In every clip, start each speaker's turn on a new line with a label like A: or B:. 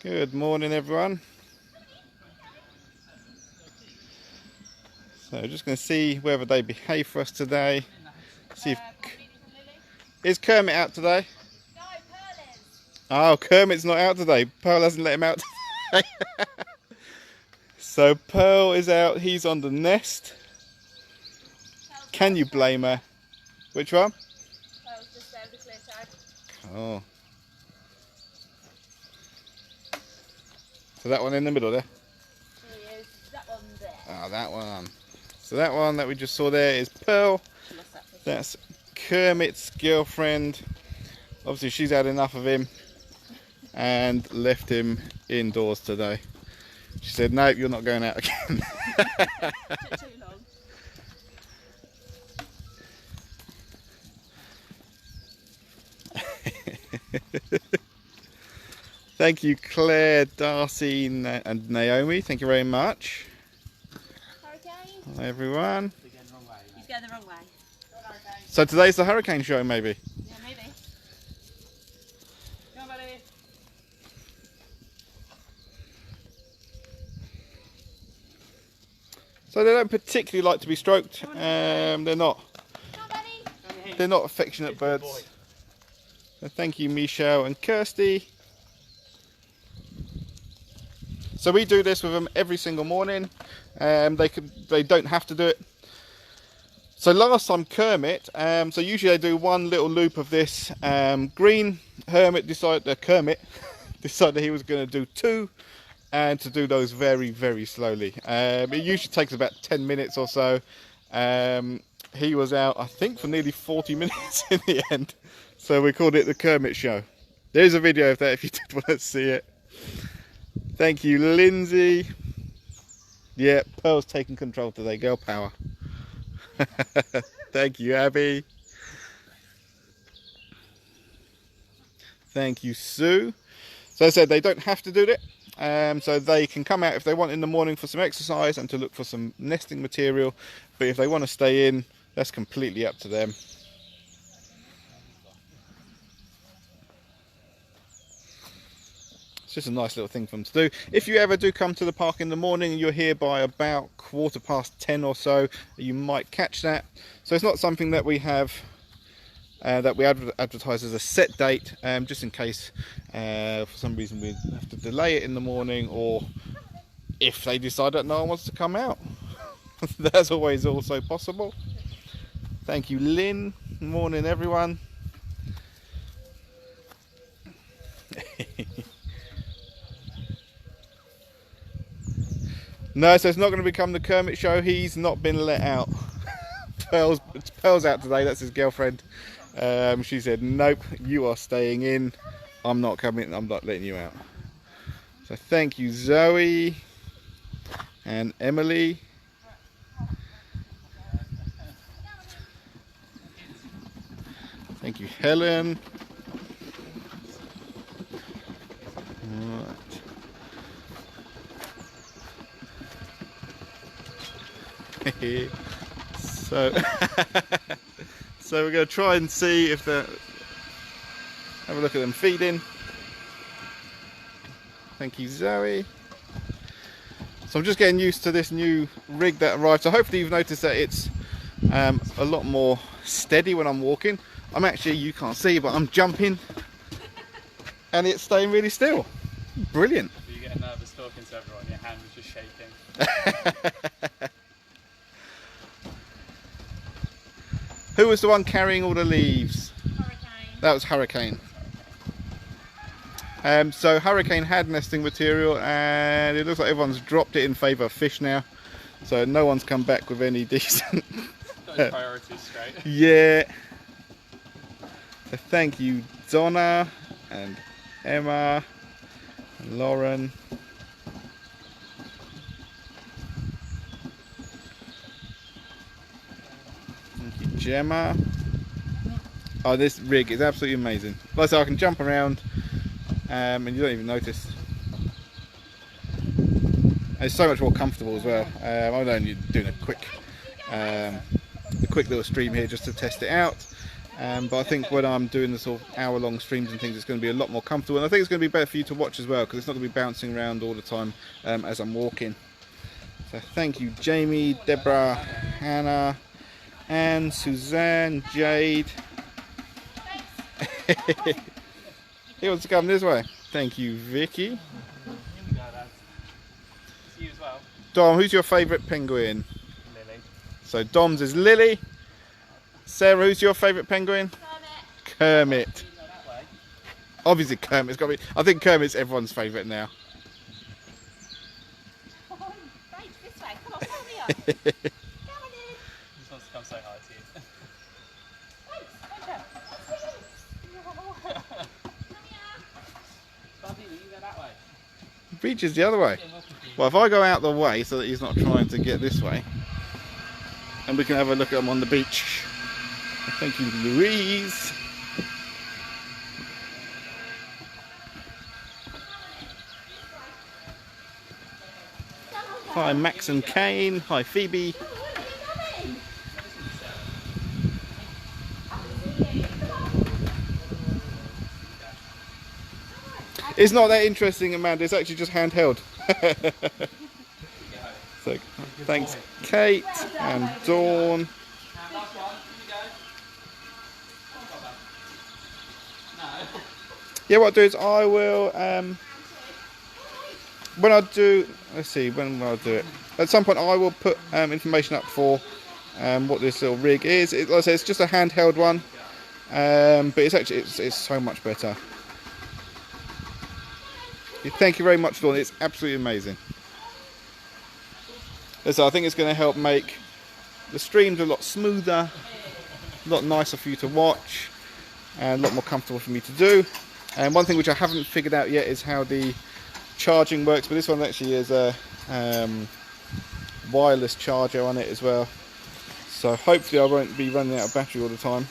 A: Good morning, everyone. So just going to see whether they behave for us today. See if is Kermit out today?
B: No, Pearl is.
A: Oh, Kermit's not out today. Pearl hasn't let him out today. So Pearl is out. He's on the nest. Can you blame her? Which one?
B: Pearl's just there with the clear tag.
A: Oh. So that one in the middle there?
B: He is. That one there.
A: Ah, that one. So that one that we just saw there is Pearl. That's Kermit's girlfriend. Obviously she's had enough of him and left him indoors today. She said, nope, you're not going out again.
B: Took too long.
A: Thank you, Claire, Darcy and Naomi. Thank you very much.
B: Hurricane?
A: Hi, everyone.
B: He's going the wrong way.
A: So today's the hurricane show, maybe?
B: Yeah, maybe. Come on, buddy.
A: So they don't particularly like to be stroked. They're not.
B: Come on, buddy.
A: They're not affectionate birds. So thank you, Michelle and Kirsty. So we do this with them every single morning. They don't have to do it. So last time Kermit, so usually they do one little loop of this. Green Kermit decided he was going to do two, and to do those very, very slowly. It usually takes about 10 minutes or so. He was out, I think, for nearly 40 minutes in the end. So we called it the Kermit show. There's a video of that if you did want to see it. Thank you, Lindsay. Yeah, Pearl's taking control today. Girl power. Thank you, Abby. Thank you, Sue. So as I said, they don't have to do it. So they can come out if they want in the morning for some exercise and to look for some nesting material. But if they want to stay in, that's completely up to them. It's just a nice little thing for them to do. If you ever do come to the park in the morning and you're here by about 10:15 or so, you might catch that. So it's not something that we have that we advertise as a set date, just in case for some reason we have to delay it in the morning, or if they decide that no one wants to come out. That's always also possible. Thank you, Lynn. Morning, everyone. No, so it's not going to become the Kermit show. He's not been let out. Pearl's out today. That's his girlfriend. She said, nope, you are staying in. I'm not coming. I'm not letting you out. So thank you, Zoe and Emily. Thank you, Helen. All right. So so we're going to try and see if they're, have a look at them feeding. Thank you, Zoe. So I'm just getting used to this new rig that arrived, so hopefully you've noticed that it's a lot more steady when I'm walking. I'm actually, you can't see, but I'm jumping and it's staying really still. Brilliant.
C: So you get nervous talking to everyone, your hand was just shaking.
A: Who was the one carrying all the leaves?
B: Hurricane.
A: That was Hurricane. So Hurricane had nesting material and it looks like everyone's dropped it in favour of fish now. So no one's come back with any decent...
C: Got his priorities straight.
A: Yeah. So thank you, Donna and Emma and Lauren. Thank you, Gemma. Oh, this rig is absolutely amazing. Like I said, I can jump around and you don't even notice. It's so much more comfortable as well. I'm only doing a quick little stream here just to test it out. But I think when I'm doing the sort of hour-long streams and things, it's going to be a lot more comfortable, and I think it's going to be better for you to watch as well, because it's not going to be bouncing around all the time as I'm walking. So thank you, Jamie, Deborah, Hannah, Anne, Suzanne, Jade. He wants to come this way. Thank you, Vicky.
C: Here we go, lads. It's you as well.
A: Dom, who's your favourite penguin?
C: Lily.
A: So Dom's is Lily. Sarah, who's your favourite penguin? Kermit.
C: Can you go that way?
A: Obviously Kermit's got to be. I think Kermit's everyone's favourite now.
B: Right, this way. Come on, follow me on. Come on in.
C: He just wants to come say hi to you. Bubby, will you go that way?
A: Beach is the other way. Well, if I go out the way so that he's not trying to get this way, and we can have a look at him on the beach. Thank you, Louise. Hi, Max and Kane. Hi, Phoebe. It's not that interesting, Amanda. It's actually just handheld. So, thanks, Kate and Dawn.
C: Last one. Here we go. No.
A: Yeah, what I'll do is I will, when I do, let's see, when will I do it? At some point I will put information up for what this little rig is. Like I say, it's just a handheld one, but it's actually, it's so much better. Thank you very much, Dawn. It's absolutely amazing. So I think it's going to help make the streams a lot smoother, a lot nicer for you to watch, and a lot more comfortable for me to do. And one thing which I haven't figured out yet is how the charging works, but this one actually is a wireless charger on it as well. So hopefully I won't be running out of battery all the time.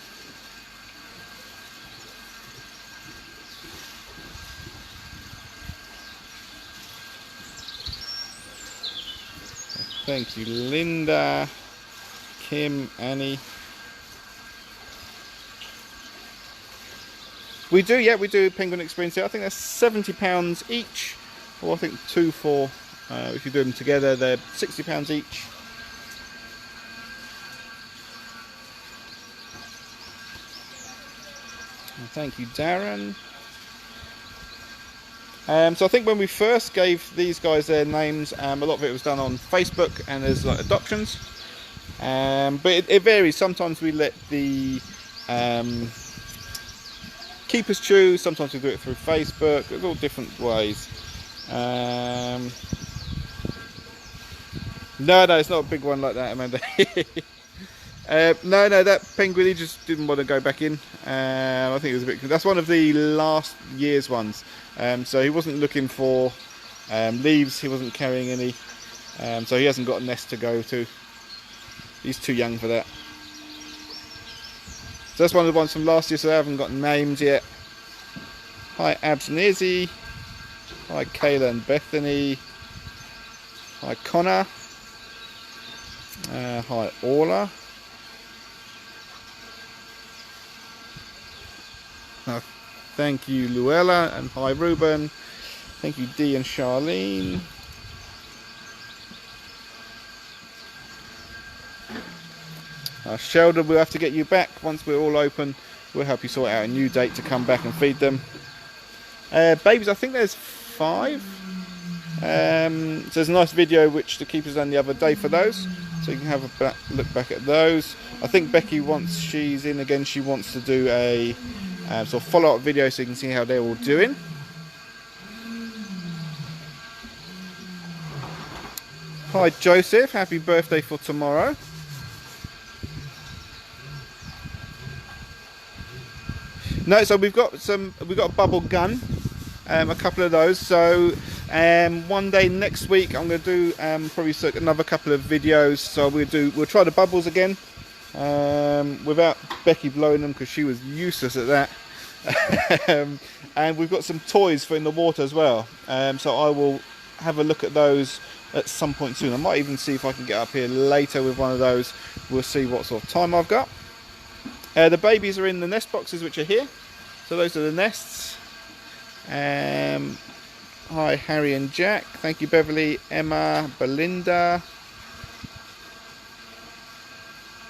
A: Thank you, Linda, Kim, Annie. We do Penguin Experience here. I think they're £70 each, or I think 2 for, if you do them together, they're £60 each. And thank you, Darren. So I think when we first gave these guys their names, a lot of it was done on Facebook and there's like adoptions. But it varies. Sometimes we let the keepers choose, sometimes we do it through Facebook. There's all different ways. No, it's not a big one like that, Amanda. No, that penguin, he just didn't want to go back in. I think it was a bit. That's one of the last year's ones. So he wasn't looking for leaves. He wasn't carrying any. So he hasn't got a nest to go to. He's too young for that. So that's one of the ones from last year. So they haven't got names yet. Hi, Abs and Izzy. Hi, Kayla and Bethany. Hi, Connor. Hi, Orla. Thank you, Luella, and hi, Ruben. Thank you, Dee and Charlene. Sheldon, we'll have to get you back once we're all open. We'll help you sort out a new date to come back and feed them. Babies, I think there's 5. So there's a nice video which the keeper's done the other day for those. So you can have a look back at those. I think Becky, once she's in again, she wants to do a sort of follow-up video so you can see how they're all doing. Hi Joseph, happy birthday for tomorrow. No, so we've got a bubble gun, a couple of those. So one day next week I'm going to do probably another couple of videos. So we'll try the bubbles again without Becky blowing them because she was useless at that. And we've got some toys for in the water as well. So I will have a look at those at some point soon. I might even see if I can get up here later with one of those. We'll see what sort of time I've got. The babies are in the nest boxes, which are here. So those are the nests. Hi, Harry and Jack. Thank you, Beverly, Emma, Belinda.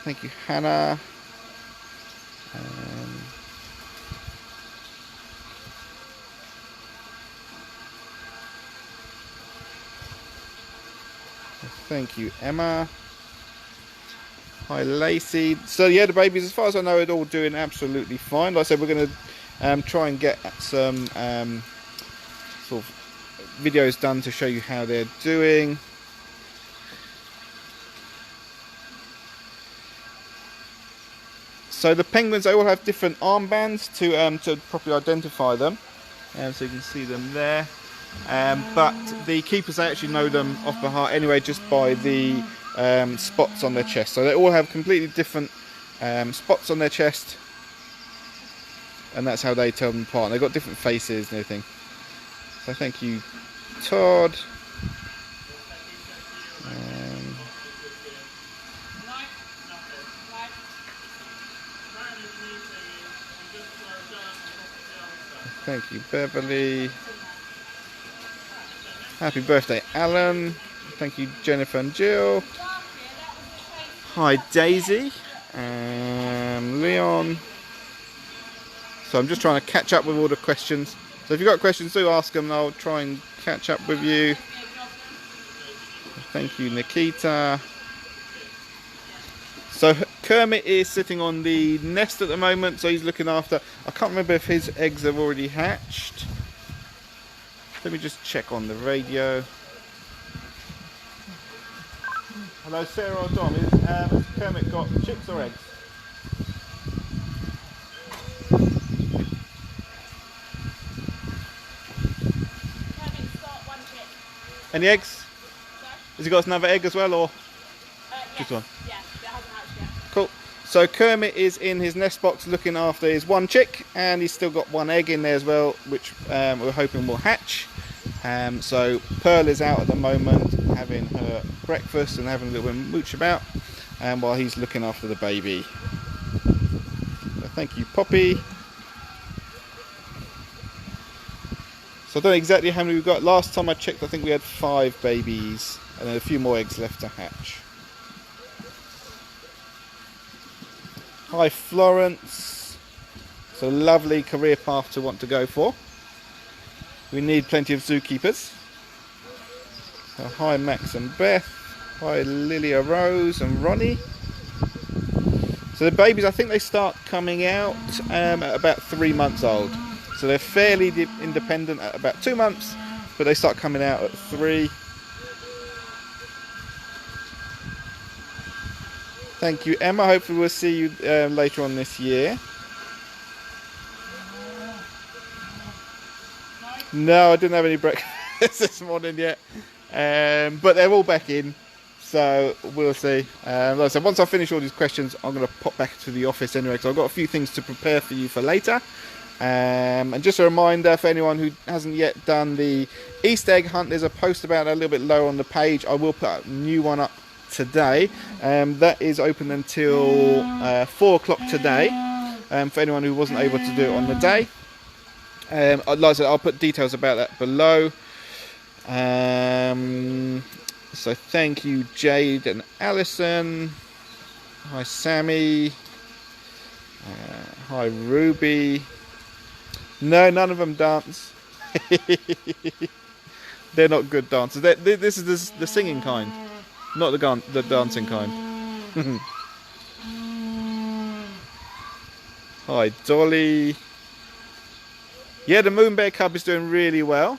A: Thank you, Hannah. Thank you, Emma. Hi, Lacey. So yeah, the babies, as far as I know, are all doing absolutely fine. Like I said, we're going to try and get some sort of videos done to show you how they're doing. So the penguins, they all have different armbands to properly identify them, so you can see them there. But the keepers, they actually know them off by heart anyway, just by the spots on their chest. So they all have completely different spots on their chest, and that's how they tell them apart. And they've got different faces and everything. So thank you, Todd. Thank you, Beverly. Happy birthday, Alan. Thank you, Jennifer and Jill. Hi, Daisy. Leon. So I'm just trying to catch up with all the questions. So if you've got questions, do ask them and I'll try and catch up with you. Thank you, Nikita. So Kermit is sitting on the nest at the moment, so he's looking after... I can't remember if his eggs have already hatched. Let me just check on the radio. Hello, Sarah or Dom. Has Kermit got chicks or eggs?
B: Kermit's got one chick.
A: Any eggs?
B: Sorry?
A: Has he got another egg as well, or
B: Yes.
A: just one?
B: Yeah, that hasn't hatched yet.
A: Cool. So Kermit is in his nest box looking after his one chick, and he's still got one egg in there as well, which we're hoping will hatch. So Pearl is out at the moment having her breakfast and having a little bit of mooch about, while he's looking after the baby. So thank you, Poppy. So I don't know exactly how many we've got. Last time I checked, I think we had 5 babies and then a few more eggs left to hatch. Hi, Florence. So lovely career path to want to go for. We need plenty of zookeepers. So hi, Max and Beth. Hi, Lilia Rose and Ronnie. So the babies, I think they start coming out at about 3 months old. So they're fairly independent at about 2 months, but they start coming out at 3. Thank you, Emma. Hopefully we'll see you later on this year. No, I didn't have any breakfast this morning yet. But they're all back in, so we'll see. Like I said, once I finish all these questions, I'm going to pop back to the office anyway, because I've got a few things to prepare for you for later. And just a reminder for anyone who hasn't yet done the Easter egg hunt, there's a post about that a little bit lower on the page. I will put a new one up today. That is open until 4 o'clock today, for anyone who wasn't able to do it on the day. Like I said, I'll put details about that below. So thank you, Jade and Alison. Hi, Sammy. Hi, Ruby. No, none of them dance. They're not good dancers. This is the singing kind, not the dancing kind. Hi, Dolly. Yeah, the Moon Bear Cub is doing really well.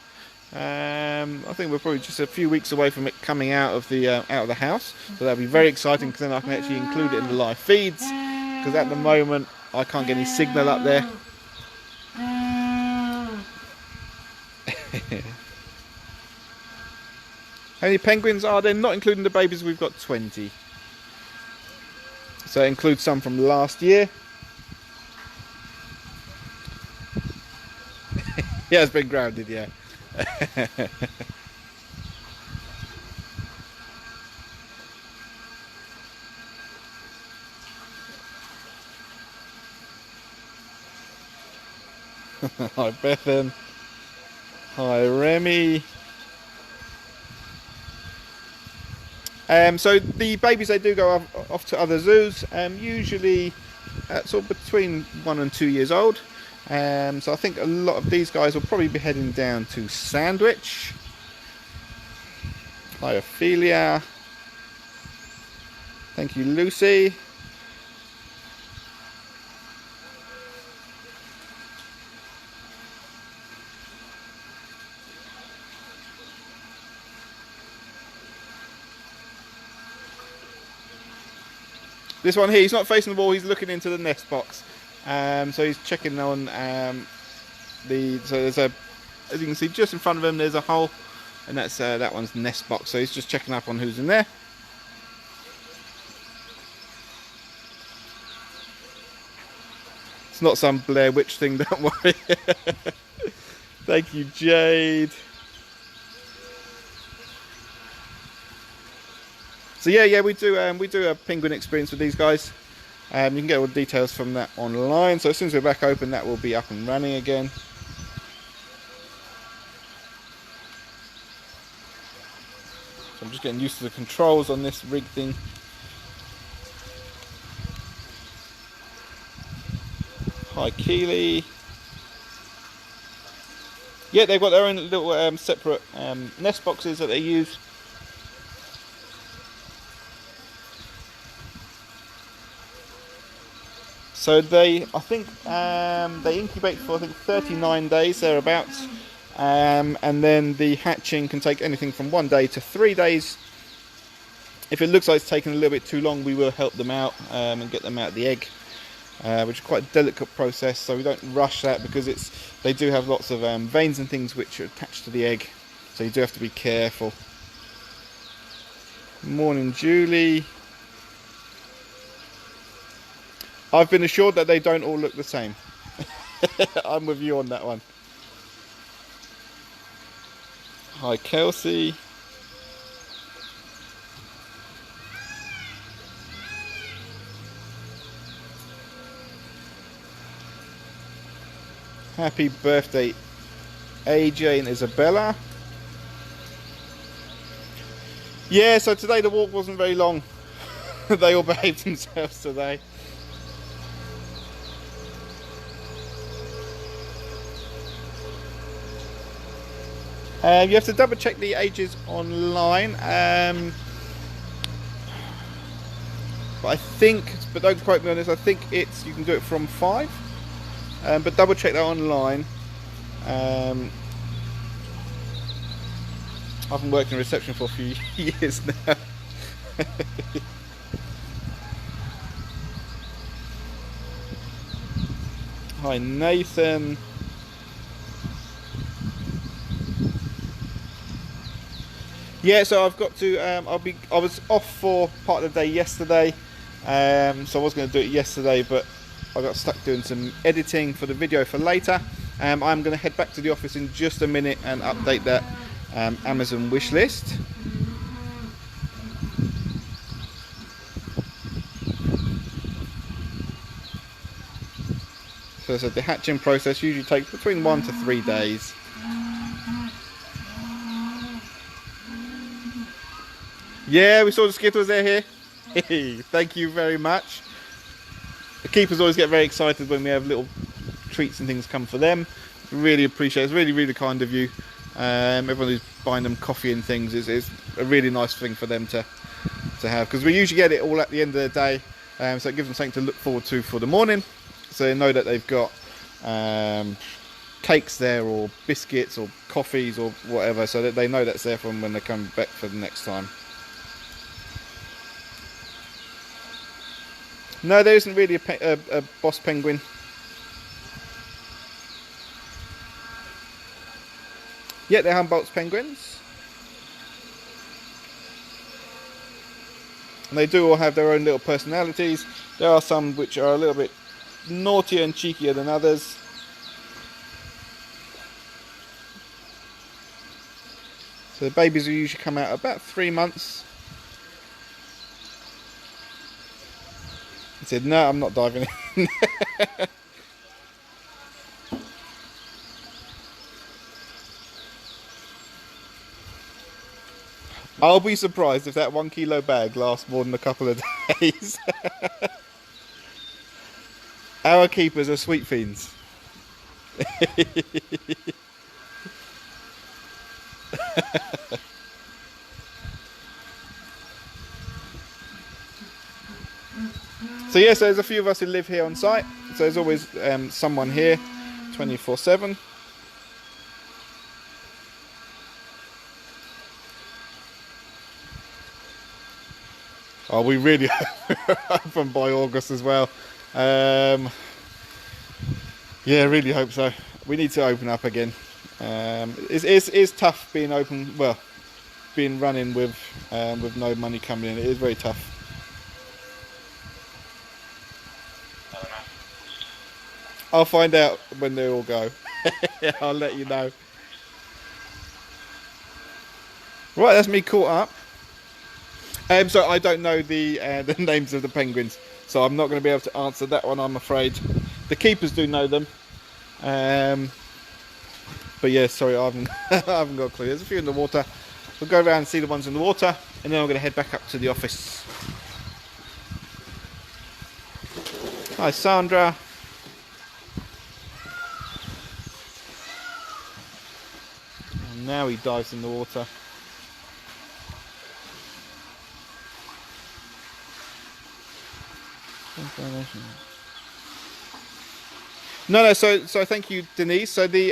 A: I think we're probably just a few weeks away from it coming out of the house, so that'll be very exciting, because then I can actually include it in the live feeds. Because at the moment I can't get any signal up there. How many penguins are there? Not including the babies, we've got 20. So it includes some from last year. Yeah, it's been grounded, yeah. Hi Bethan. Hi Remy. So the babies, they do go off to other zoos, usually at sort of between 1 and 2 years old. So I think a lot of these guys will probably be heading down to Sandwich. Hi Ophelia. Thank you Lucy. This one here, he's not facing the wall, he's looking into the nest box. So he's checking on so there's a, as you can see just in front of him, there's a hole, and that's that one's nest box. So he's just checking up on who's in there. It's not some Blair Witch thing, don't worry. Thank you, Jade. So yeah, we do a penguin experience with these guys. You can get all the details from that online. So as soon as we're back open, that will be up and running again. So I'm just getting used to the controls on this rig thing. Hi Keely. Yeah, they've got their own little separate nest boxes that they use. So I think they incubate for 39 days thereabouts, and then the hatching can take anything from 1 day to 3 days. If it looks like it's taking a little bit too long, we will help them out and get them out of the egg, which is quite a delicate process. So we don't rush that because they do have lots of veins and things which are attached to the egg, so you do have to be careful. Morning, Julie. I've been assured that they don't all look the same. I'm with you on that one. Hi Kelsey. Happy birthday AJ and Isabella. Yeah, so today the walk wasn't very long. They all behaved themselves today. You have to double check the ages online, but I think, but don't quote me on this, I think you can do it from 5, but double check that online. I haven't worked in reception for a few years now. Hi Nathan. Yeah, so I've got to. I was off for part of the day yesterday, so I was going to do it yesterday, but I got stuck doing some editing for the video for later. I'm going to head back to the office in just a minute and update that Amazon wish list. So the hatching process usually takes between 1 to 3 days. Yeah, we saw the Skittles there here. Thank you very much. The keepers always get very excited when we have little treats and things come for them. Really appreciate it. It's really, really kind of you. Everyone who's buying them coffee and things is a really nice thing for them to have, because we usually get it all at the end of the day, so it gives them something to look forward to for the morning, so they know that they've got cakes there or biscuits or coffees or whatever, so that they know that's there for them when they come back for the next time. No, there isn't really a boss penguin. Yeah, they're Humboldt's penguins. And they do all have their own little personalities. There are some which are a little bit naughtier and cheekier than others. So the babies will usually come out about 3 months. He said, no, I'm not diving in. I'll be surprised if that 1 kilo bag lasts more than a couple of days. Our keepers are sweet fiends. So yes, there's a few of us who live here on site. So there's always someone here, 24/7. Oh, we really open by August as well. Yeah, really hope so. We need to open up again. It's tough being open. Well, being running with no money coming in. It is very tough. I'll find out when they all go. I'll let you know. Right, that's me caught up. So I don't know the names of the penguins, so I'm not going to be able to answer that one, I'm afraid. The keepers do know them. But yeah, sorry, I haven't, I haven't got a clue. There's a few in the water. We'll go around and see the ones in the water, and then I'm going to head back up to the office. Hi, Sandra. And now he dives in the water. No. So thank you, Denise. So the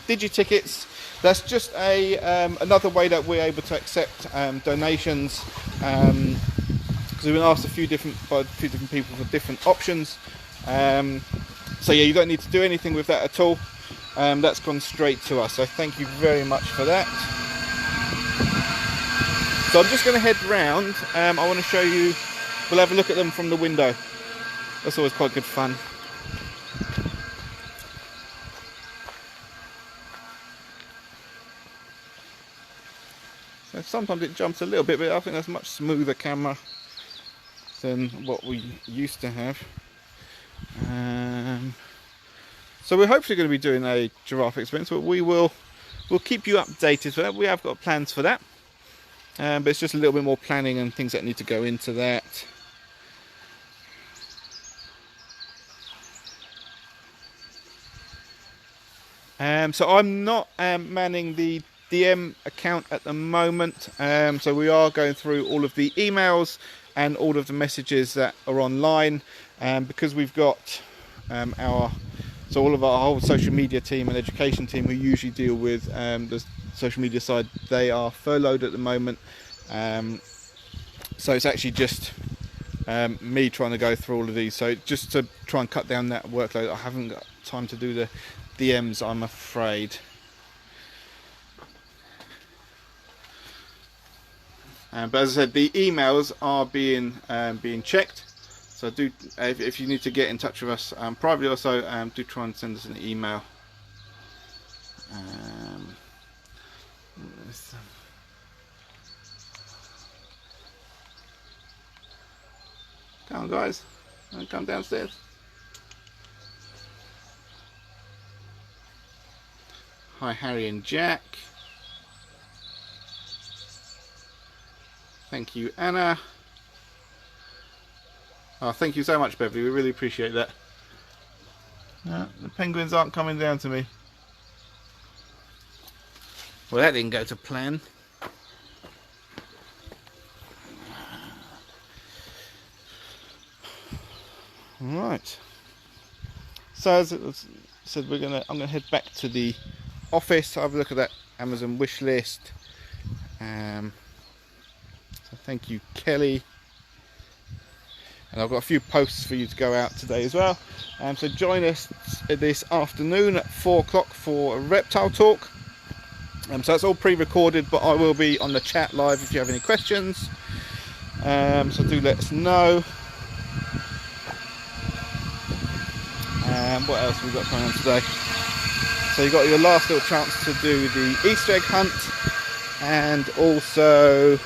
A: digi tickets. That's just another way that we're able to accept donations. Because we've been asked by a few different people for different options. So yeah, you don't need to do anything with that at all. That's gone straight to us. So thank you very much for that. So I'm just going to head round. I want to show you. We'll have a look at them from the window. That's always quite good fun. So sometimes it jumps a little bit, but I think that's a much smoother camera than what we used to have. So we're hopefully going to be doing a giraffe experience, but we'll keep you updated for that. We have got plans for that, but it's just a little bit more planning and things that need to go into that. So I'm not manning the DM account at the moment, so we are going through all of the emails and all of the messages that are online, because we've got all of our whole social media team and education team who usually deal with the social media side, they are furloughed at the moment, so it's actually just me trying to go through all of these. So just to try and cut down that workload, I haven't got time to do the DMs, I'm afraid. But as I said, the emails are being checked. So do, if you need to get in touch with us privately, also do try and send us an email. Come on, guys, come downstairs. Hi, Harry and Jack. Thank you, Anna. Oh, thank you so much, Beverly. We really appreciate that. The penguins aren't coming down to me. Well, that didn't go to plan. Right. So as it was said, I'm gonna head back to the office, have a look at that Amazon wish list. So thank you, Kelly. And I've got a few posts for you to go out today as well. So join us this afternoon at 4 o'clock for a reptile talk. So it's all pre-recorded, but I will be on the chat live if you have any questions. So do let us know. What else have we got going on today? So you got your last little chance to do the Easter egg hunt, and also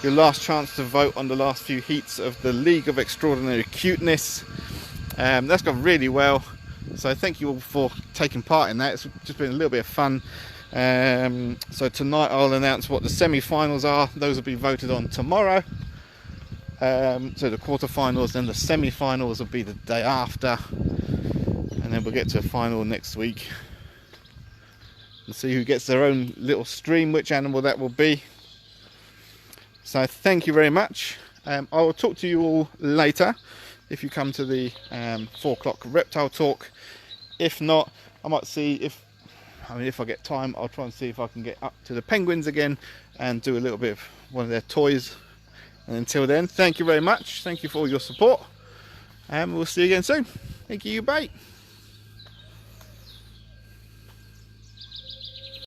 A: your last chance to vote on the last few heats of the League of Extraordinary Cuteness. That's gone really well, so thank you all for taking part in that. It's just been a little bit of fun So tonight I'll announce what the semi-finals are. Those will be voted on tomorrow. So the quarter-finals and the semi-finals will be the day after, and then we'll get to a final next week and see who gets their own little stream, which animal that will be. So thank you very much. I will talk to you all later if you come to the 4 o'clock reptile talk. If not, I might see if I get time, I'll try and see if I can get up to the penguins again and do a little bit of one of their toys. And until then, thank you very much. Thank you for all your support, and we'll see you again soon. Thank you. Bye.